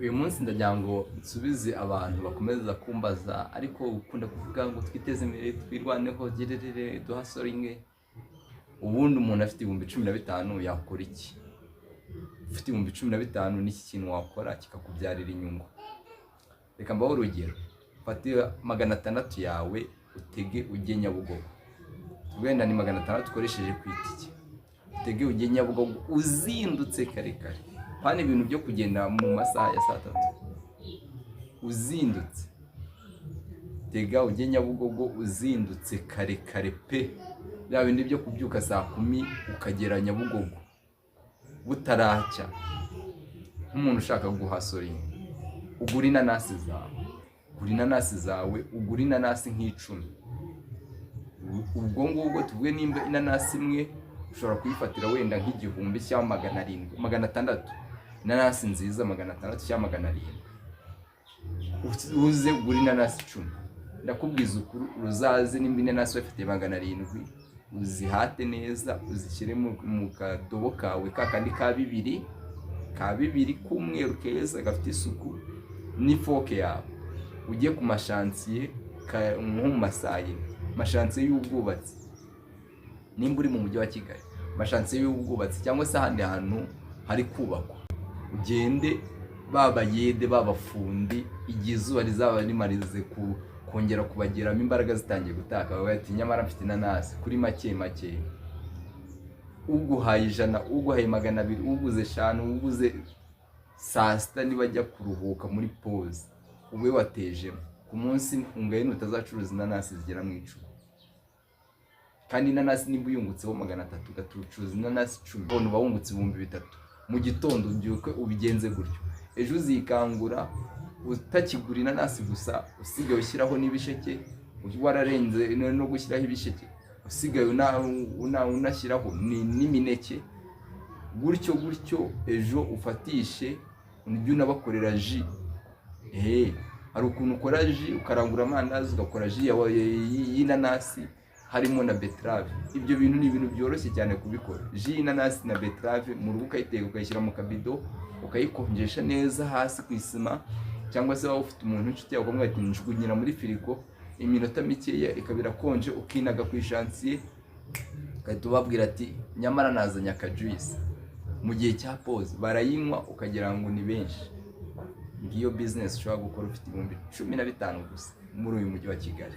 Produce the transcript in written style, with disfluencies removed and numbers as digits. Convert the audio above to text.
uyu munsi ndagira ngo nsubize abantu bakomeza kumbaza ariko ukunda kuvuga ngo twiteze imbere twirwaneho gererere duhasoringe. Ubundi umuntu afite 15,000 yakora iki? Ufite 15,000 n'iki kintu wakora kikakubyarira inyungu? Reka mbaho urugero, fatira 600 yawe utege ujye Nyabugogo. Wenda ni 600 ukoresheje ku itike, utege ujye Nyabugogo uzindutse kare kare. Pana ibintu byo kugenda mu masaha ya saa 3. Uzindutse tega ujye Nyabugogo uzindutse kare kare pe. Bya bindi byo kubyuka saa 10 ukagera Nyabugogo butaracya. Nk'umuntu ushaka guhasoringa, ugura inanasi zawe, ugura inanasi nk'icumi. Ubwo ngubwo tuvuge nimba inanasi imwe ushobora kuyifatira wenda nk'igihumbi cyangwa 700, 600. Inanasi nziza 600 cyangwa 700. Uze ugura inanasi 10. Ndakubwiza ukuri uzaze nimba inanasi bafite 700, uzihate neza, uzishyire mu kadobo kawe kakandi ka bibiri k'umweru keza gafite isuku n'ifoke yawe. Ugiye ku mashansiye nko mu masayi, mashansiye y'ubwubatsi. Nimba uri mu mujyi wa Kigali, mashansiye y'ubwubatsi cyangwa se ahandi hantu hari kubakwa, ugende babayede babafundi igihe izuba rizaba rimarize kongera kubageramo imbaraga zitangiye gutaka. Bati nyamara mfite inanasi kuri make. Uguhaye 100, uguhaye 200, uguze 5, uguze saa 6 nibajya kuruhuka muri pause, ube watejemo ku munsi ungaye nutazacuruza inanasi zigera mu 10. Kandi inanasi nimba uyungutseho 300 ugatucuruza inanasi 10, ubona bawungutse 3,000. Mu gitondo ubyuke ubigenze gutyo. Ejo uzikangura utakigura inanasi gusa, usigaye ushyiraho n'ibisheke. Wararenze no gushyiraho ibisheke, usigaye unashyiraho n'imineke. Gutyo ejo ufatishe ujye unabakorera ji. Hari ukuntu ukora ji, ukarangura amandazi ugakora ji y'inanasi harimo na betrave. Ibyo bintu ni ibintu byoroshye cyane kubikora. Ji y'inanasi na betrave mu rugo ukayiteka, ukayishyira mu kabido, ukayikonjesha neza hasi ku isima. Cyangwa se waba ufite umuntu inshuti yawe ukamubwira ati njugunyira muri firigo iminota mikeya ikabira konje, ukinaga ku ishansiye, ukahita ubabwira ati nyamara nazanye akajuice. Mu gihe cya pause barayinywa ukagira ngo ni benshi. Ngiyo business ushobora gukora ufite 15,000 gusa muri uyu mujyi wa Kigali.